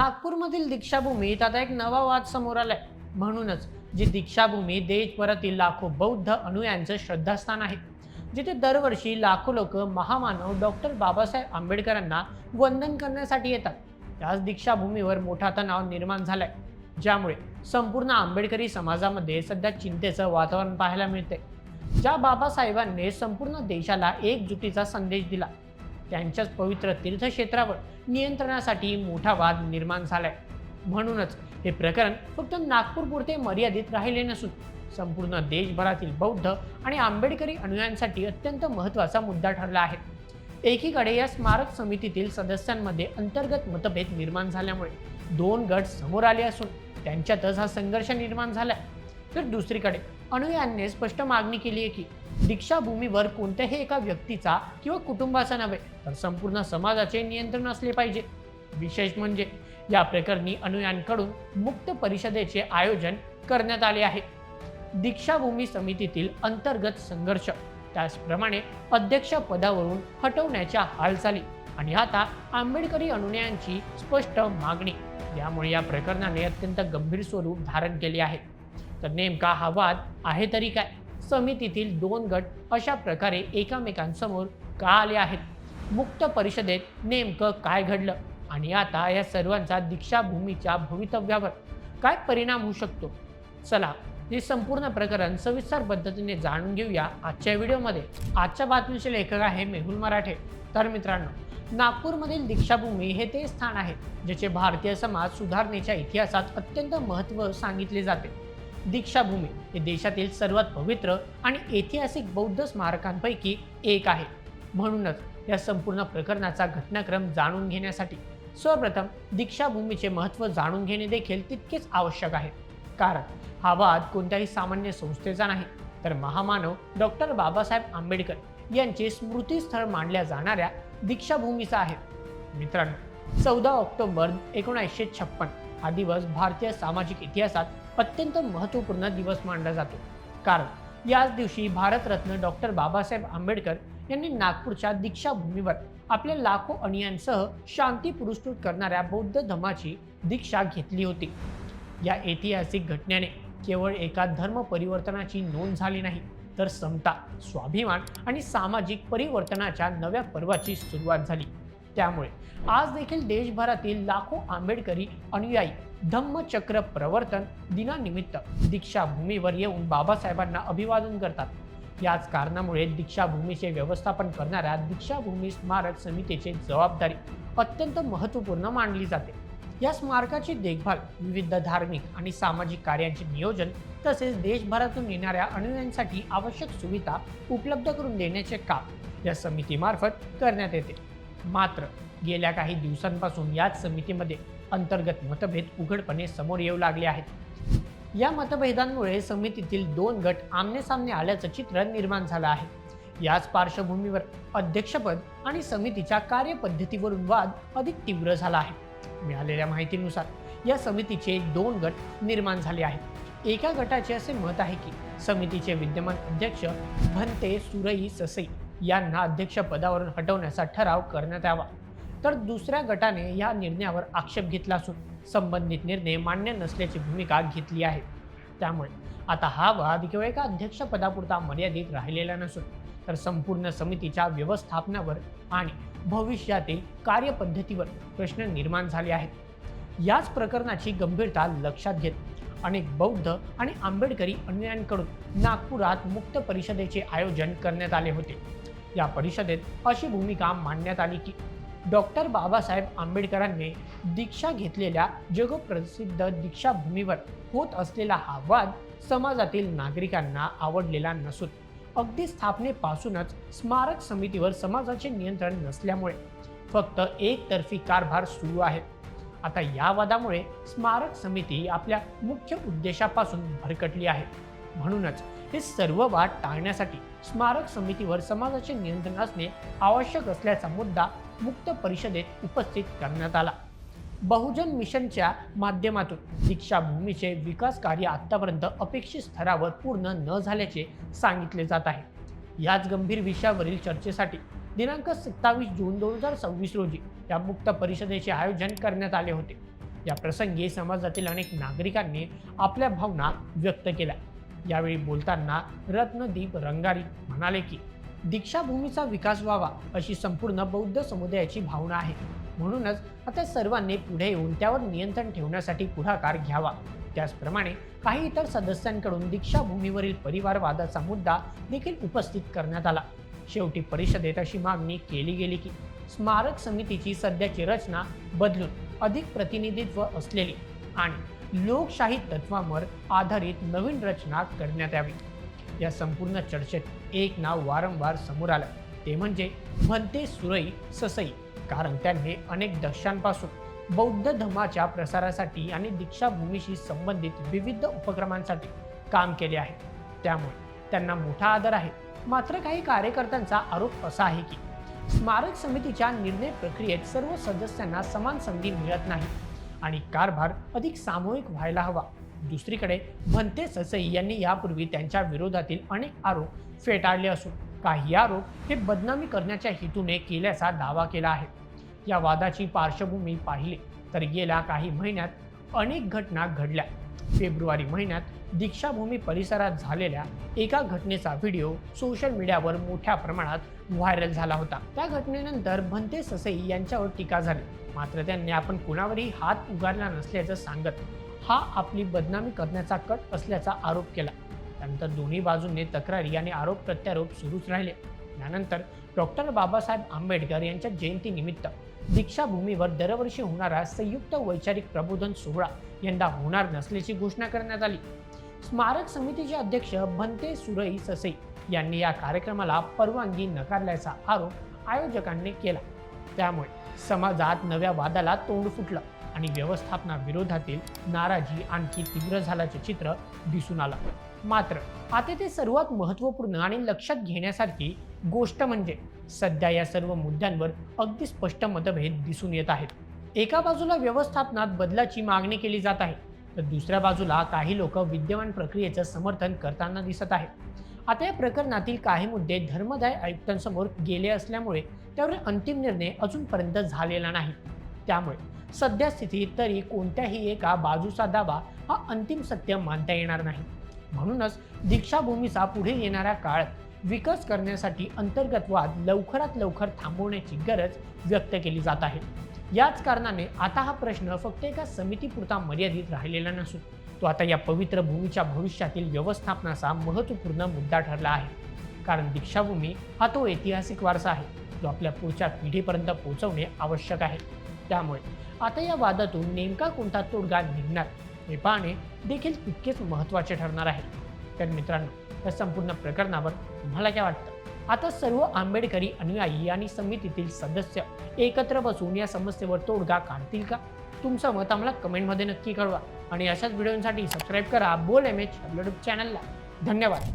नागपूरमधील दीक्षाभूमीत आता एक नवा वाद समोर आलाय. म्हणूनच जी दीक्षाभूमी देशभरातील लाखो बौद्ध अनुयायांचं श्रद्धास्थान आहे, जिथे दरवर्षी लाखो लोक महामानव डॉक्टर बाबासाहेब आंबेडकरांना वंदन करण्यासाठी येतात. त्याच दीक्षाभूमीवर मोठा तणाव निर्माण झालाय, ज्यामुळे संपूर्ण आंबेडकरी समाजामध्ये सध्या चिंतेचं वातावरण पाहायला मिळते. ज्या बाबासाहेबांनी संपूर्ण देशाला एकजुटीचा संदेश दिला, त्यांच्याच पवित्र तीर्थक्षेत्रावर नियंत्रणासाठी मोठा वाद निर्माण झालाय. म्हणूनच हे प्रकरण फक्त नागपूरपुरते मर्यादित राहिले नसून संपूर्ण देशभरातील बौद्ध आणि आंबेडकरी अनुयायांसाठी अत्यंत महत्त्वाचा मुद्दा ठरला आहे. एकीकडे या स्मारक समितीतील सदस्यांमध्ये अंतर्गत मतभेद निर्माण झाल्यामुळे दोन गट समोर आले असून त्यांच्यातच हा संघर्ष निर्माण झालाय. तर दुसरीकडे अनुयायांनी स्पष्ट मागणी केली आहे की दीक्षाभूमीवर कोणत्याही एका व्यक्तीचा किंवा कुटुंबाचा नव्हे, तर संपूर्ण समाजाचे नियंत्रण असले पाहिजे. विशेष म्हणजे या प्रकरणी अनुयायांकडून मुक्त परिषदेचे आयोजन करण्यात आले आहे. दीक्षाभूमी समितीतील अंतर्गत संघर्ष, त्याचप्रमाणे अध्यक्ष पदावरून हटवण्याच्या हालचाली आणि आता आंबेडकरी अनुयायांची स्पष्ट मागणी, यामुळे या प्रकरणाने अत्यंत गंभीर स्वरूप धारण केले आहे. तर नेमका हा वाद आहे तरी काय? समितीतील दोन गट अशा प्रकारे एकमेकांसमोर का आले आहेत? मुक्त परिषदेत नेमकं काय घडलं आणि आता या सर्वांचा दीक्षाभूमीच्या भवितव्यावर काय परिणाम होऊ शकतो? चला हे संपूर्ण प्रकरण सविस्तर पद्धतीने जाणून घेऊया आजच्या व्हिडिओमध्ये. आजच्या बातमीचे लेखक आहे मेहुल मराठे. तर मित्रांनो, नागपूरमधील दीक्षाभूमी हे ते स्थान आहे ज्याचे भारतीय समाज सुधारणेच्या इतिहासात अत्यंत महत्त्व सांगितले जाते. दीक्षाभूमी हे देशातील सर्वात पवित्र आणि ऐतिहासिक बौद्ध स्मारकांपैकी एक आहे. म्हणूनच या संपूर्ण प्रकरणाचा घटनाक्रम जाणून घेण्यासाठी सर्वप्रथम दीक्षाभूमीचे महत्त्व जाणून घेणे देखील तितकेच आवश्यक आहे. कारण हा वाद कोणत्याही सामान्य संस्थेचा नाही, तर महामानव डॉक्टर बाबासाहेब आंबेडकर यांचे स्मृतीस्थळ मानल्या जाणाऱ्या दीक्षाभूमीचा आहे. मित्रांनो, 14 ऑक्टोबर 1956 हा दिवस भारतीय सामाजिक इतिहासात अत्यंत महत्त्वपूर्ण दिवस मानला जातो. कारण याच दिवशी भारतरत्न डॉक्टर बाबासाहेब आंबेडकर यांनी नागपूरच्या दीक्षाभूमीवर आपल्या लाखो अनुयायांसह शांती पुरस्कृत करणाऱ्या बौद्ध धम्माची दीक्षा घेतली होती. या ऐतिहासिक घटनेने केवळ एका धर्म परिवर्तनाची नोंद झाली नाही, तर समता, स्वाभिमान आणि सामाजिक परिवर्तनाच्या नव्या पर्वाची सुरुवात झाली. त्यामुळे आज देखील देशभरातील लाखो आंबेडकरी अनुयायी धम्मचक्र प्रवर्तन दिनानिमित्त दीक्षाभूमीवर येऊन बाबासाहेबांना अभिवादन करतात. याच कारणामुळे दीक्षाभूमीचे व्यवस्थापन करणाऱ्या दीक्षाभूमी स्मारक समितीची जबाबदारी अत्यंत महत्त्वपूर्ण मानली जाते. या स्मारकाची देखभाल, विविध धार्मिक आणि सामाजिक कार्यांचे नियोजन तसेच देशभरातून येणाऱ्या अनुयायांसाठी आवश्यक सुविधा उपलब्ध करून देण्याचे काम या समितीमार्फत करण्यात येते. मात्र गेल्या काही दिवसांपासून याच समितीमध्ये अंतर्गत मतभेद उघडपणे समोर येऊ लागले आहेत. या मतभेदांमुळे समितीतील दोन गट आमनेसामने आल्याचं चित्र निर्माण झालं आहे. याच पार्श्वभूमीवर अध्यक्षपद आणि समितीच्या कार्यपद्धतीवरून वाद अधिक तीव्र झाला आहे. मिळालेल्या माहितीनुसार या समितीचे दोन गट निर्माण झाले आहेत. एका गटाचे असे मत आहे की समितीचे विद्यमान अध्यक्ष भंते सुरई ससई यांना अध्यक्षपदावरून हटवण्याचा ठराव करण्यात यावा, तर दुसऱ्या गटाने या निर्णयावर आक्षेप घेतला असून संबंधित निर्णय मान्य नसल्याची भूमिका घेतली आहे. त्यामुळे आता हा वाद केवळ एका अध्यक्षपदापुरता मर्यादित राहिलेला नसून तर संपूर्ण समितीच्या व्यवस्थापनावर आणि भविष्यातील कार्यपद्धतीवर प्रश्न निर्माण झाले आहेत. याच प्रकरणाची गंभीरता लक्षात घेत अनेक बौद्ध आणि आंबेडकरी अनुयायांकडून नागपुरात मुक्त परिषदेचे आयोजन करण्यात आले होते. या परिषदेत अशी भूमिका मांडण्यात आली की डॉक्टर बाबासाहेब आंबेडकरांनी दीक्षा घेतलेल्या जगप्रसिद्ध दीक्षाभूमीवर होत असलेला हा वाद समाजातील नागरिकांना आवडलेला नसून अगदी स्थापनेपासूनच स्मारक समितीवर समाजाचे नियंत्रण नसल्यामुळे फक्त एकतर्फी कारभार सुरू आहे. आता या वादामुळे स्मारक समिती आपल्या मुख्य उद्देशापासून भरकटली आहे. म्हणूनच हे सर्व वाद टाळण्यासाठी स्मारक समितीवर समाजाचे नियंत्रण असणे आवश्यक असल्याचा मुद्दा मुक्त परिषदेत उपस्थित करण्यात आला. बहुजन मिशनच्या माध्यमातून दीक्षाभूमीचे विकास कार्य आतापर्यंत अपेक्षित स्तरावर पूर्ण न झाल्याचे सांगितले जात आहे. याच गंभीर विषयावरील चर्चेसाठी दिनांक 27 जून 2026 रोजी या मुक्त परिषदेचे आयोजन करण्यात आले होते. या प्रसंगी समाजातील अनेक नागरिकांनी आपल्या भावना व्यक्त केल्या। यावेळी बोलताना रत्नदीप रंगारी म्हणाले की दीक्षाभूमीचा विकास व्हावा अशी संपूर्ण बौद्ध समुदायाची भावना आहे, म्हणूनच आता सर्वांनी पुढे येऊन त्यावर नियंत्रण ठेवण्यासाठी पुढाकार घ्यावा। त्याचप्रमाणे काही इतर सदस्यांकडून दीक्षाभूमीवरील परिवारवादाचा मुद्दा देखील उपस्थित करण्यात आला। शेवटी परिषदेत अशी मागणी केली गेली की स्मारक समितीची सध्याची रचना बदलून अधिक प्रतिनिधित्व असलेली आणि लोकशाही तत्वांवर आधारित नवीन रचना करण्यात यावी। या संपूर्ण चर्चेत एक नाव वारंवार समोर आलं, ते म्हणजे भंते सुरई ससई, कारण त्यांनी अनेक दशकांपासून बौद्ध धर्माच्या प्रसारासाठी आणि दीक्षाभूमीशी संबंधित विविध उपक्रमांसाठी काम केले आहे। त्यामुळे त्यांना मोठा आदर आहे। मात्र काही कार्यकर्त्यांचा आरोप असा आहे की स्मारक समितीच्या निर्णय प्रक्रियेत सर्व सदस्यांना समान संधी मिळत नाही आणि कारभार अधिक सामूहिक व्हायला हवा। दुसरीकडे भंते ससई यांनी यापूर्वी त्यांच्या विरोधातील अनेक आरोप फेटाळले असून काही आरोप हे बदनामी करण्याच्या हेतूने केल्याचा दावा केला आहे। या वादाची पार्श्वभूमी पाहिली तर गेल्या काही महिन्यात अनेक घटना घडल्या। फेब्रुवारी महिन्यात दीक्षाभूमी परिसरात झालेल्या एका घटनेचा व्हिडिओ सोशल मीडियावर मोठ्या प्रमाणात व्हायरल झाला होता। त्या घटनेनंतर भंते ससई यांच्यावर टीका झाली, मात्र त्यांनी आपण कुणावरही हात उगारला नसल्याचं सांगत हा आपली बदनामी करण्याचा कट असल्याचा आरोप केला। त्यानंतर दोन्ही बाजूंनी तक्रारी आणि आरोप प्रत्यारोप सुरूच राहिले। यानंतर डॉक्टर बाबासाहेब आंबेडकर यांच्या जयंतीनिमित्त दीक्षाभूमीवर दरवर्षी होणारा संयुक्त वैचारिक प्रबोधन सोहळा यंदा होणार नसल्याची घोषणा करण्यात आली। स्मारक समितीचे अध्यक्ष भंते सुरई ससई यांनी या कार्यक्रमाला परवानगी नकारल्याचा आरोप आयोजकांनी केला। त्यामुळे समाजात नव्या वादाला तोंड फुटलं आणि व्यवस्थापनाविरोधातील नाराजी आणखी तीव्र झाल्याचे चित्र दिसून आलं। मात्र आता ते सर्वात महत्त्वपूर्ण आणि लक्षात घेण्यासारखी गोष्ट म्हणजे सध्या या सर्व मुद्द्यांवर अगदी स्पष्ट मतभेद दिसून येत आहेत। एका बाजूला व्यवस्थापनात बदलाची मागणी केली जात आहे, तर दुसऱ्या बाजूला काही लोक विद्यमान प्रक्रियेचं समर्थन करताना दिसत आहेत। आता या प्रकरणातील काही मुद्दे धर्मदाय आयुक्तांसमोर गेले असल्यामुळे त्यावर अंतिम निर्णय अजूनपर्यंत झालेला नाही। त्यामुळे सध्या स्थितीत तरी कोणत्याही एका बाजूचा दावा हा अंतिम सत्य मानता येणार नाही। म्हणूनच दीक्षाभूमीचा पुढे येणाऱ्या काळात विकास करण्यासाठी अंतर्गत वाद लवकरात लवकर थांबवण्याची गरज व्यक्त केली जात आहे। याच कारणाने आता हा प्रश्न फक्त एका समितीपुरता मर्यादित राहिलेला नसून तो आता या पवित्र भूमीच्या भविष्यातील व्यवस्थापनाचा महत्त्वपूर्ण मुद्दा ठरला आहे। कारण दीक्षाभूमी हा तो ऐतिहासिक वारसा आहे जो आपल्या पुढच्या पिढीपर्यंत पोहोचवणे आवश्यक आहे। त्यामुळे आता या वादातून नेमका कोणता तोडगा निघणार हे पाहणे देखील तितकेच महत्त्वाचे ठरणार आहे। तर मित्रांनो, या संपूर्ण प्रकरणावर तुम्हाला काय वाटतं? आता सर्व आंबेडकरी अनुयायी आणि समितीतील सदस्य एकत्र बसून या समस्येवर तोडगा काढतील का? तुमचं मत आम्हाला कमेंटमध्ये नक्की कळवा आणि अशाच व्हिडिओसाठी सबस्क्राईब करा बोल एम एच यूट्यूब चॅनलला। धन्यवाद।